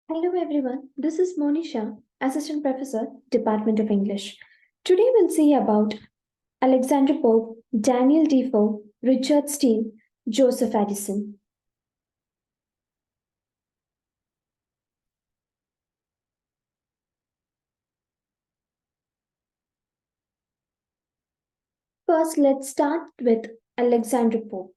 Hello everyone, this is Monisha, Assistant Professor, Department of English. Today we'll see about Alexander Pope, Daniel Defoe, Richard Steele, Joseph Addison. First, let's start with Alexander Pope.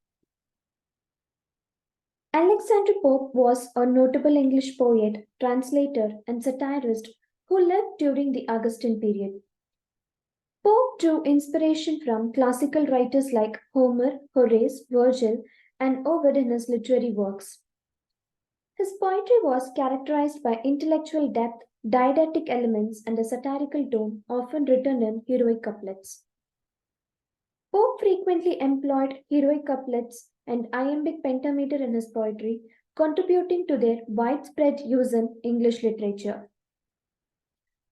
Alexander Pope was a notable English poet, translator, and satirist who lived during the Augustan period. Pope drew inspiration from classical writers like Homer, Horace, Virgil, and Ovid in his literary works. His poetry was characterized by intellectual depth, didactic elements, and a satirical tone, often written in heroic couplets. Pope frequently employed heroic couplets and iambic pentameter in his poetry, contributing to their widespread use in English literature.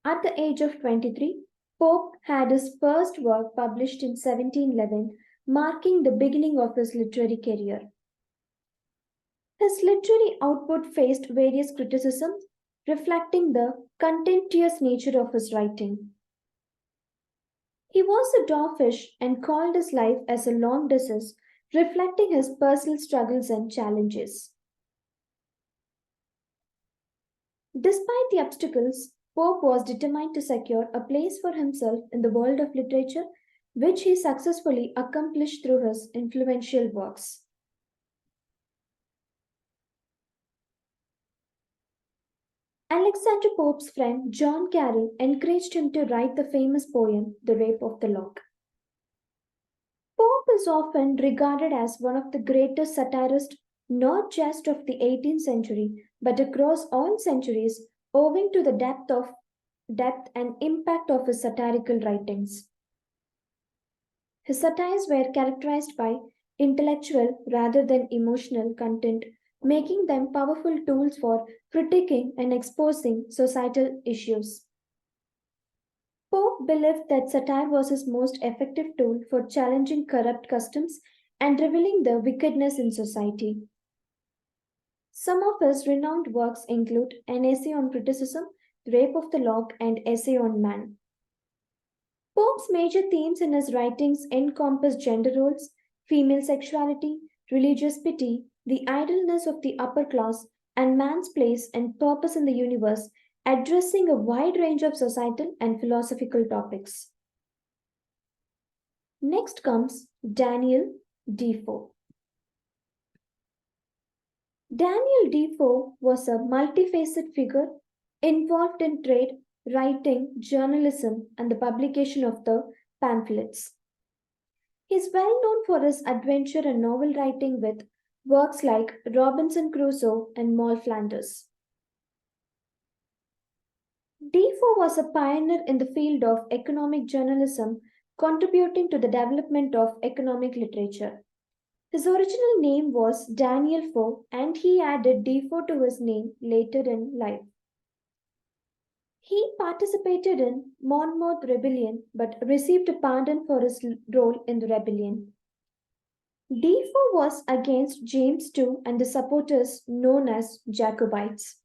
At the age of 23, Pope had his first work published in 1711, marking the beginning of his literary career. His literary output faced various criticisms, reflecting the contentious nature of his writing. He was a dwarfish and called his life as a long disease, reflecting his personal struggles and challenges. Despite the obstacles, Pope was determined to secure a place for himself in the world of literature, which he successfully accomplished through his influential works. Alexander Pope's friend John Carroll encouraged him to write the famous poem The Rape of the Lock. Pope is often regarded as one of the greatest satirists not just of the 18th century but across all centuries owing to the depth and impact of his satirical writings. His satires were characterized by intellectual rather than emotional content, making them powerful tools for critiquing and exposing societal issues. Pope believed that satire was his most effective tool for challenging corrupt customs and revealing the wickedness in society. Some of his renowned works include An Essay on Criticism, The Rape of the Lock, and Essay on Man. Pope's major themes in his writings encompass gender roles, female sexuality, religious pity, the idleness of the upper class, and man's place and purpose in the universe, addressing a wide range of societal and philosophical topics. Next comes Daniel Defoe. Daniel Defoe was a multifaceted figure involved in trade, writing, journalism, and the publication of the pamphlets. He is well known for his adventure and novel writing with works like Robinson Crusoe and Moll Flanders. Defoe was a pioneer in the field of economic journalism, contributing to the development of economic literature. His original name was Daniel Foe, and he added Defoe to his name later in life. He participated in Monmouth Rebellion but received a pardon for his role in the rebellion. Defoe was against James II and the supporters known as Jacobites.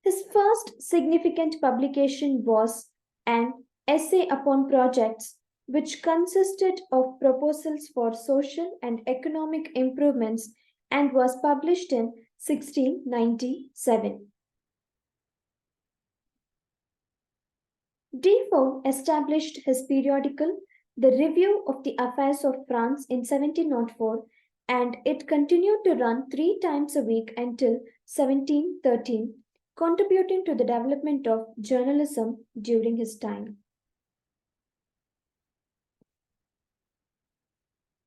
His first significant publication was an essay upon projects, which consisted of proposals for social and economic improvements and was published in 1697. Defoe established his periodical, The Review of the Affairs of France, in 1704, and it continued to run 3 times a week until 1713, contributing to the development of journalism during his time.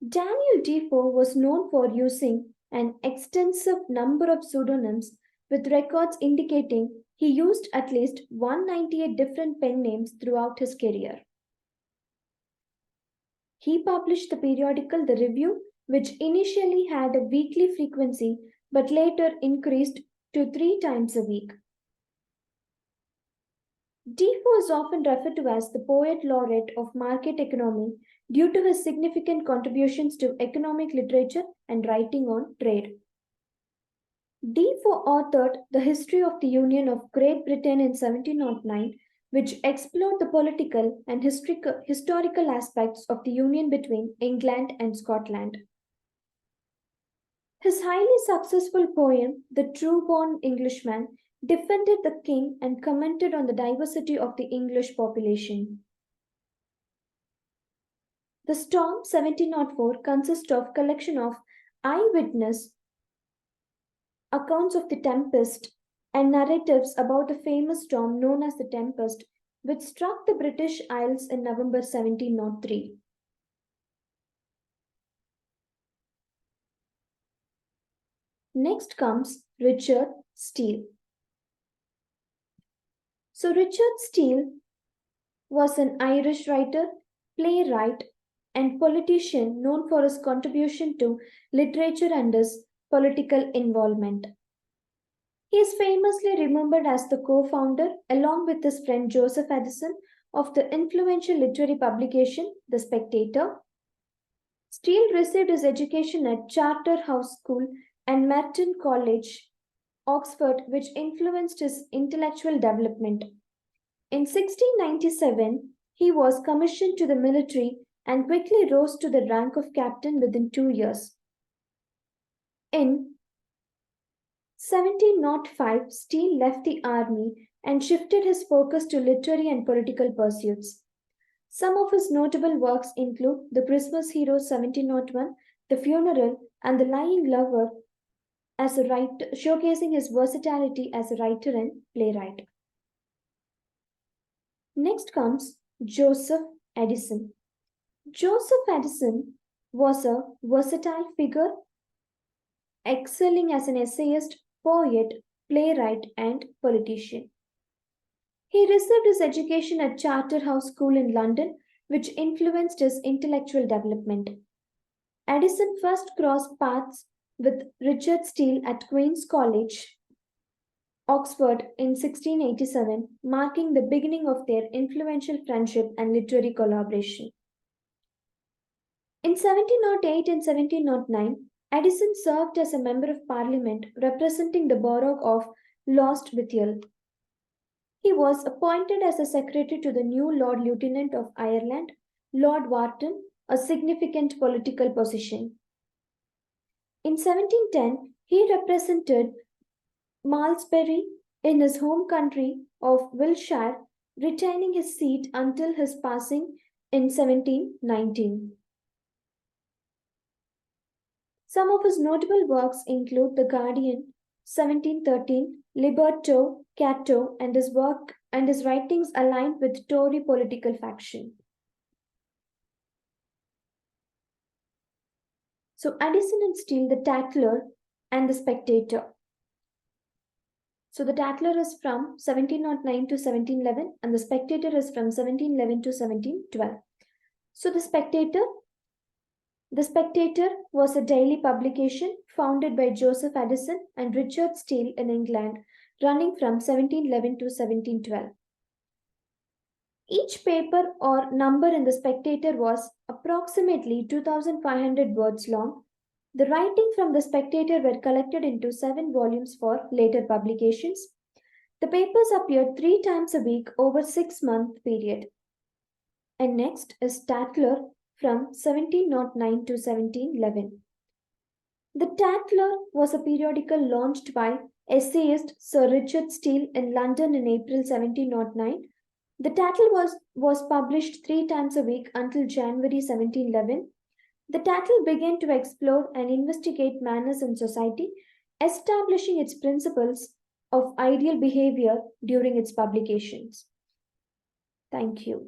Daniel Defoe was known for using an extensive number of pseudonyms, with records indicating he used at least 198 different pen names throughout his career. He published the periodical The Review, which initially had a weekly frequency but later increased to 3 times a week. Defoe is often referred to as the poet laureate of market economy due to his significant contributions to economic literature and writing on trade. Defoe authored The History of the Union of Great Britain in 1709, which explored the political and historical aspects of the union between England and Scotland. His highly successful poem, The True Born Englishman, defended the king and commented on the diversity of the English population. The Storm 1704 consists of collection of eyewitness accounts of the tempest and narratives about the famous storm known as the Tempest, which struck the British Isles in November 1703. Next comes Richard Steele. So Richard Steele was an Irish writer, playwright, and politician known for his contribution to literature and his political involvement. He is famously remembered as the co-founder, along with his friend Joseph Addison, of the influential literary publication The Spectator. Steele received his education at Charterhouse School and Merton College, Oxford, which influenced his intellectual development. In 1697, he was commissioned to the military and quickly rose to the rank of captain within 2 years. In 1705, Steele left the army and shifted his focus to literary and political pursuits. Some of his notable works include The Christmas Hero 1701, The Funeral, and The Lying Lover, as a writer, showcasing his versatility as a writer and playwright. Next comes Joseph Addison. Joseph Addison was a versatile figure, excelling as an essayist, poet, playwright, and politician. He received his education at Charterhouse School in London, which influenced his intellectual development. Addison first crossed paths with Richard Steele at Queen's College, Oxford in 1687, marking the beginning of their influential friendship and literary collaboration. In 1708 and 1709, Addison served as a member of Parliament representing the borough of Lostwithiel. He was appointed as a secretary to the new Lord Lieutenant of Ireland, Lord Wharton, a significant political position. In 1710, he represented Malmesbury in his home country of Wiltshire, retaining his seat until his passing in 1719. Some of his notable works include The Guardian, 1713, Liberto, Cato, and his work and his writings aligned with Tory political faction. So Addison and Steele, The Tatler and The Spectator. So The Tatler is from 1709 to 1711 and The Spectator is from 1711 to 1712. So The Spectator was a daily publication founded by Joseph Addison and Richard Steele in England, running from 1711 to 1712. Each paper or number in The Spectator was approximately 2,500 words long. The writing from The Spectator were collected into 7 volumes for later publications. The papers appeared 3 times a week over 6-month period. And next is Tatler from 1709 to 1711. The Tatler was a periodical launched by essayist Sir Richard Steele in London in April 1709. The Tatler was published 3 times a week until January 1711. The Tatler began to explore and investigate manners in society, establishing its principles of ideal behavior during its publications. Thank you.